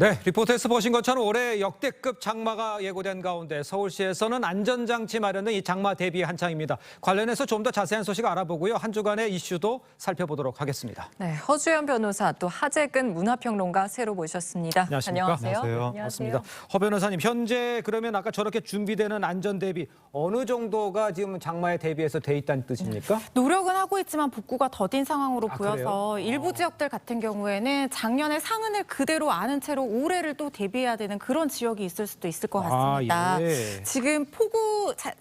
네, 리포트에서 보신 것처럼 올해 역대급 장마가 예고된 가운데 서울시에서는 안전장치 마련 등 이 장마 대비 한창입니다. 관련해서 좀 더 자세한 소식 알아보고요. 한 주간의 이슈도 살펴보도록 하겠습니다. 네, 허주연 변호사 또 하재근 문화평론가 새로 모셨습니다. 안녕하십니까? 안녕하세요. 반갑습니다. 허 변호사님, 현재 그러면 아까 저렇게 준비되는 안전 대비 어느 정도가 지금 장마에 대비해서 돼 있다는 뜻입니까? 노력은 하고 있지만 복구가 더딘 상황으로 보여서 그래요? 일부 지역들 같은 경우에는 작년에 상흔을 그대로 안은 채로 올해를 또 대비해야 되는 그런 지역이 있을 수도 있을 것 같습니다. 예. 지금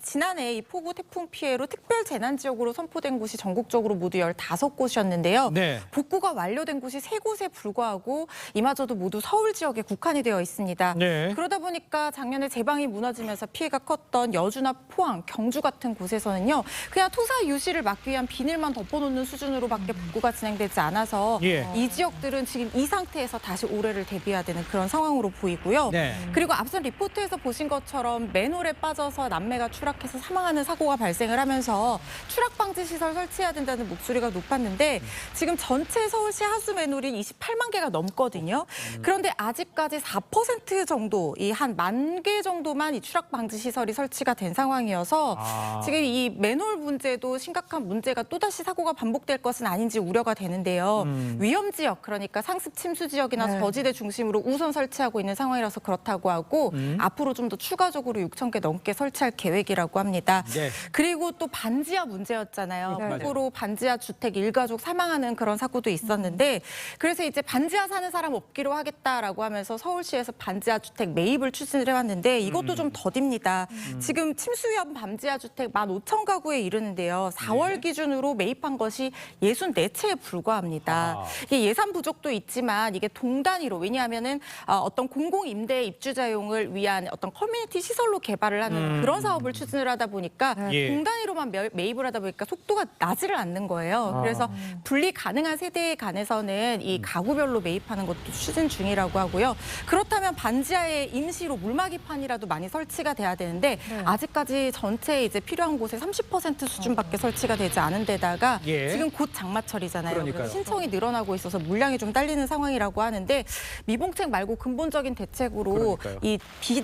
지난해 이 폭우 태풍 피해로 특별 재난 지역으로 선포된 곳이 전국적으로 모두 15곳이었는데요. 네. 복구가 완료된 곳이 3곳에 불과하고 이마저도 모두 서울 지역에 국한이 되어 있습니다. 네. 그러다 보니까 작년에 제방이 무너지면서 피해가 컸던 여주나 포항, 경주 같은 곳에서는요. 그냥 토사 유실을 막기 위한 비닐만 덮어놓는 수준으로밖에 복구가 진행되지 않아서 예. 이 지역들은 지금 이 상태에서 다시 올해를 대비해야 되는 그런 상황으로 보이고요. 네. 그리고 앞선 리포트에서 보신 것처럼 맨홀에 빠져서 남매가 추락해서 사망하는 사고가 발생을 하면서 추락 방지 시설 설치해야 된다는 목소리가 높았는데 지금 전체 서울시 하수 맨홀이 28만 개가 넘거든요. 그런데 아직까지 4% 정도, 이 한 10,000개 정도만 이 추락 방지 시설이 설치가 된 상황이어서 지금 이 맨홀 문제도 심각한 문제가 또다시 사고가 반복될 것은 아닌지 우려가 되는데요. 위험 지역, 그러니까 상습 침수 지역이나 저지대 중심으로 우선 설치하고 있는 상황이라서 그렇다고 하고 앞으로 좀 더 추가적으로 6,000개 넘게 설치할 계획이라고 합니다. 네. 그리고 또 반지하 문제였잖아요. 네. 폭우로 반지하 주택 일가족 사망하는 그런 사고도 있었는데 그래서 이제 반지하 사는 사람 없기로 하겠다라고 하면서 서울시에서 반지하 주택 매입을 추진을 해왔는데 이것도 좀 더딥니다. 지금 침수 위험 반지하 주택 15,000가구에 이르는데요. 4월 기준으로 매입한 것이 64채에 불과합니다. 이게 예산 부족도 있지만 이게 동단위로, 왜냐하면은 어떤 공공 임대 입주자용을 위한 어떤 커뮤니티 시설로 개발을 하는 그런 사업을 추진을 하다 보니까 예. 동단위로만 매입을 하다 보니까 속도가 나지를 않는 거예요. 그래서 분리 가능한 세대에 관해서는 이 가구별로 매입하는 것도 추진 중이라고 하고요. 그렇다면 반지하에 임시로 물막이판이라도 많이 설치가 돼야 되는데 아직까지 전체 이제 필요한 곳에 30% 수준밖에 설치가 되지 않은 데다가 예. 지금 곧 장마철이잖아요. 그러니까요. 그래서 신청이 늘어나고 있어서 물량이 좀 딸리는 상황이라고 하는데 미봉책 말고 근본적인 대책으로 그러니까요. 이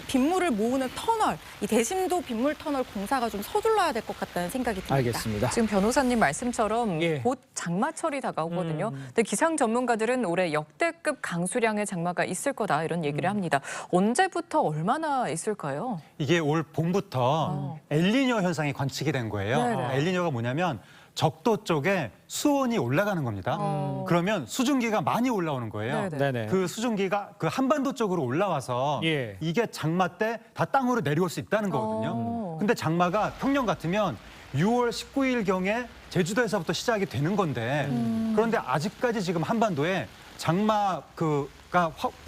빗물을 모으는 터널, 이 대심도 빗물 터널 공사가 좀 서둘러야 될 것 같다는 생각이 듭니다. 알겠습니다. 지금 변호사님 말씀처럼 예. 곧 장마철이 다가오거든요. 근데 기상 전문가들은 올해 역대급 강수량의 장마가 있을 거다 이런 얘기를 합니다. 언제부터 얼마나 있을까요? 이게 올 봄부터 엘니뇨 현상이 관측이 된 거예요. 네네. 엘니뇨가 뭐냐면 적도 쪽에 수온이 올라가는 겁니다. 그러면 수증기가 많이 올라오는 거예요. 네네. 네네. 그 수증기가 그 한반도 쪽으로 올라와서 예. 이게 장마 때 다 땅으로 내려올 수 있다는 거거든요. 근데 장마가 평년 같으면 6월 19일경에 제주도에서부터 시작이 되는 건데 그런데 아직까지 지금 한반도에 장마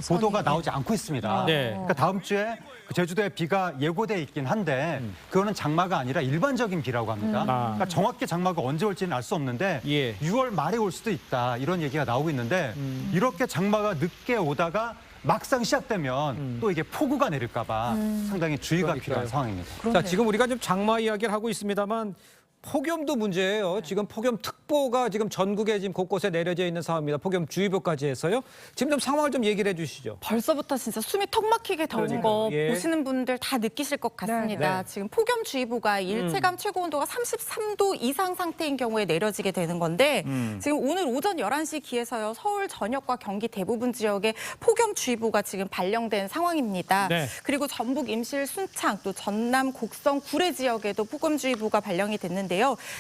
보도가 나오지 않고 있습니다. 네. 그러니까 다음 주에 제주도에 비가 예고돼 있긴 한데 그거는 장마가 아니라 일반적인 비라고 합니다. 그러니까 정확히 장마가 언제 올지는 알 수 없는데 예. 6월 말에 올 수도 있다 이런 얘기가 나오고 있는데 이렇게 장마가 늦게 오다가 막상 시작되면 또 이게 폭우가 내릴까 봐 상당히 주의가 그러니까요. 필요한 상황입니다. 자, 지금 우리가 좀 장마 이야기를 하고 있습니다만 폭염도 문제예요. 지금 폭염특보가 지금 전국에 지금 곳곳에 내려져 있는 상황입니다. 폭염주의보까지 해서요. 지금 좀 상황을 좀 얘기를 해주시죠. 벌써부터 진짜 숨이 턱 막히게 더운 그러니까요. 거 예. 보시는 분들 다 느끼실 것 같습니다. 네. 지금 폭염주의보가 일체감 최고 온도가 33도 이상 상태인 경우에 내려지게 되는 건데 지금 오늘 오전 11시 기해서요. 서울 전역과 경기 대부분 지역에 폭염주의보가 지금 발령된 상황입니다. 네. 그리고 전북 임실 순창 또 전남 곡성 구례 지역에도 폭염주의보가 발령이 됐는데요.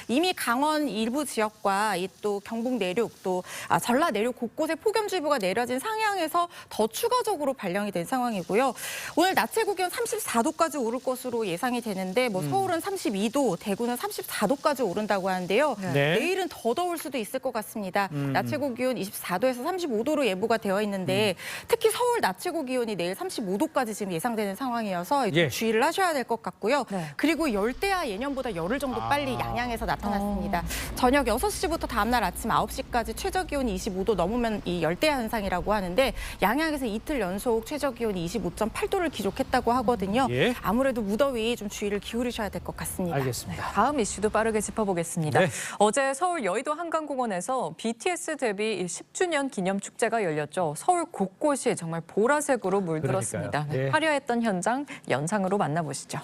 이미 강원 일부 지역과 이 또 경북 내륙 또 전라 내륙 곳곳에 폭염주의보가 내려진 상향에서 더 추가적으로 발령이 된 상황이고요. 오늘 낮 최고 기온 34도까지 오를 것으로 예상이 되는데 뭐 서울은 32도, 대구는 34도까지 오른다고 하는데요. 네. 내일은 더 더울 수도 있을 것 같습니다. 낮 최고 기온 24도에서 35도로 예보가 되어 있는데 특히 서울 낮 최고 기온이 내일 35도까지 지금 예상되는 상황이어서 예. 주의를 하셔야 될 것 같고요. 네. 그리고 열대야 예년보다 열흘 정도 빨리 양양에서 나타났습니다. 저녁 6 6시부터 다음날 아침 9시까지 최저기온이 25도 넘으면 이 열대 현상이라고 하는데 양양에서 이틀 연속 최저기온이 25.8도를 기록했다고 하거든요. 예. 아무래도 무더위 좀 주의를 기울이셔야 될 것 같습니다. 알겠습니다. 다음 이슈도 빠르게 짚어보겠습니다. 네. 어제 서울 여의도 한강공원에서 BTS 데뷔 10주년 기념 축제가 열렸죠. 서울 곳곳이 정말 보라색으로 물들었습니다. 그러니까요. 예. 화려했던 현장 영상으로 만나보시죠.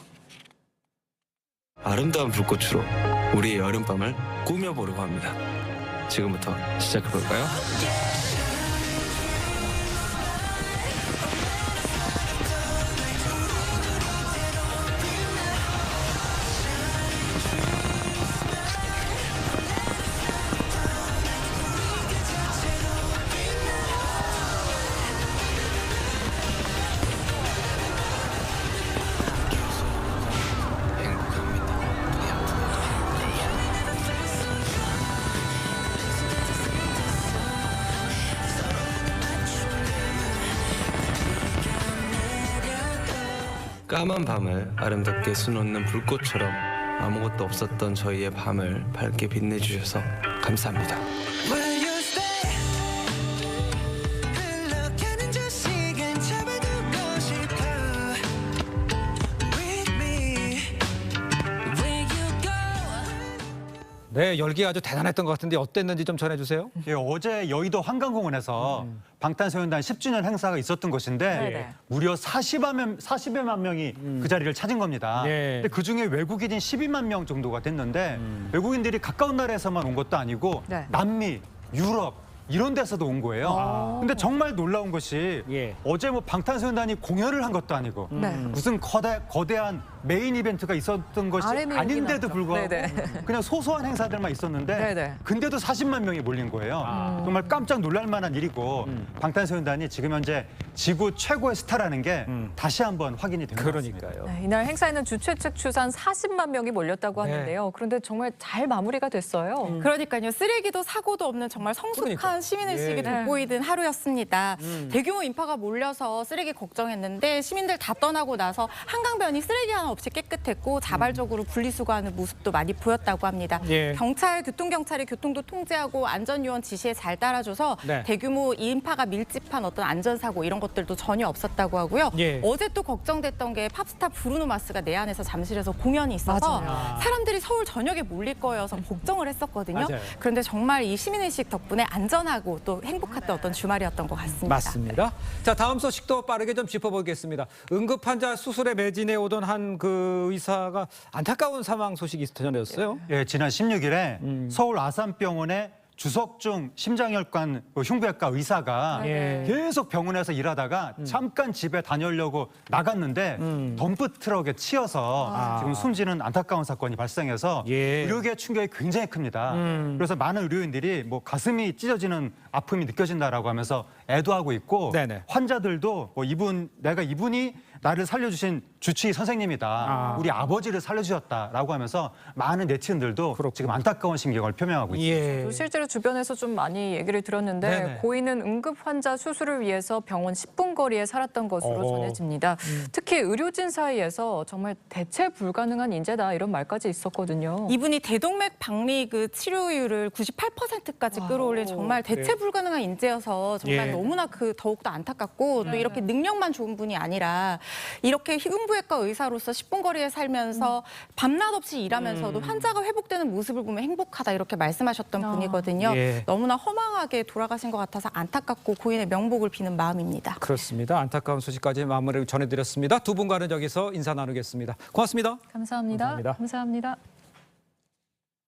아름다운 불꽃으로 우리의 여름밤을 꾸며보려고 합니다. 지금부터 시작해볼까요? 까만 밤을 아름답게 수놓는 불꽃처럼 아무것도 없었던 저희의 밤을 밝게 빛내주셔서 감사합니다. Will you stay? 흘러가는 저 시간 잡아두고 싶어 With me Where you go? 네, 열기가 아주 대단했던 것 같은데 어땠는지 좀 전해주세요. 예, 어제 여의도 한강공원에서 방탄소년단 10주년 행사가 있었던 것인데 네네. 무려 40여만 명이 그 자리를 찾은 겁니다. 예. 근데 그중에 외국인이 12만 명 정도가 됐는데 외국인들이 가까운 나라에서만 온 것도 아니고 네. 남미, 유럽 이런 데서도 온 거예요. 근데 정말 놀라운 것이 예. 어제 뭐 방탄소년단이 공연을 한 것도 아니고 네. 무슨 거대한 메인 이벤트가 있었던 것이 RM이 아닌데도 여기 불구하고 나왔죠. 그냥 소소한 행사들만 있었는데 네네. 근데도 40만 명이 몰린 거예요. 정말 깜짝 놀랄 만한 일이고 방탄소년단이 지금 현재 지구 최고의 스타라는 게 다시 한번 확인이 된 것 같습니다. 그러니까요. 네, 이날 행사에는 주최 측 추산 40만 명이 몰렸다고 네. 하는데요. 그런데 정말 잘 마무리가 됐어요. 그러니까요. 쓰레기도 사고도 없는 정말 성숙한 그러니까. 시민의식이 예. 돋보이던 하루였습니다. 대규모 인파가 몰려서 쓰레기 걱정했는데 시민들 다 떠나고 나서 한강변이 쓰레기 하나 없이 깨끗했고 자발적으로 분리수거하는 모습도 많이 보였다고 합니다. 예. 교통경찰이 교통도 통제하고 안전요원 지시에 잘 따라줘서 네. 대규모 인파가 밀집한 어떤 안전사고 이런 것들도 전혀 없었다고 하고요. 예. 어제 또 걱정됐던 게 팝스타 브루노 마스가 내안에서 잠실에서 공연이 있어서 맞아요. 사람들이 서울 전역에 몰릴 거여서 걱정을 했었거든요. 맞아요. 그런데 정말 이 시민의식 덕분에 안전하고 또 행복했던 어떤 주말이었던 것 같습니다. 맞습니다. 자, 다음 소식도 빠르게 좀 짚어보겠습니다. 응급 환자 수술에 매진해 오던 한 그 의사가 안타까운 사망 소식이 전해졌어요. 예, 지난 16일에 서울 아산병원의 주석중 심장혈관 흉부외과 의사가 예. 계속 병원에서 일하다가 잠깐 집에 다녀오려고 나갔는데 덤프 트럭에 치여서 지금 숨지는 안타까운 사건이 발생해서 예. 의료계의 충격이 굉장히 큽니다. 그래서 많은 의료인들이 뭐 가슴이 찢어지는 아픔이 느껴진다라고 하면서 애도하고 있고 네네. 환자들도 뭐 이분이 나를 살려주신 주치의 선생님이다. 우리 아버지를 살려주셨다라고 하면서 많은 네티즌들도 지금 안타까운 심경을 표명하고 있습니다. 예. 실제로 주변에서 좀 많이 얘기를 들었는데 네네. 고인은 응급 환자 수술을 위해서 병원 10분 거리에 살았던 것으로 어허. 전해집니다. 특히 의료진 사이에서 정말 대체 불가능한 인재다 이런 말까지 있었거든요. 이분이 대동맥 박리 그 치료율을 98%까지 끌어올린 정말 대체 불가능한 인재여서 정말 예. 너무나 더욱더 안타깝고 또 이렇게 능력만 좋은 분이 아니라 이렇게 흉부외과 의사로서 10분 거리에 살면서 밤낮 없이 일하면서도 환자가 회복되는 모습을 보면 행복하다 이렇게 말씀하셨던 분이거든요. 예. 너무나 허망하게 돌아가신 것 같아서 안타깝고 고인의 명복을 비는 마음입니다. 그렇습니다. 안타까운 소식까지 마무리 전해드렸습니다. 두 분과는 여기서 인사 나누겠습니다. 고맙습니다. 감사합니다. 감사합니다. 감사합니다.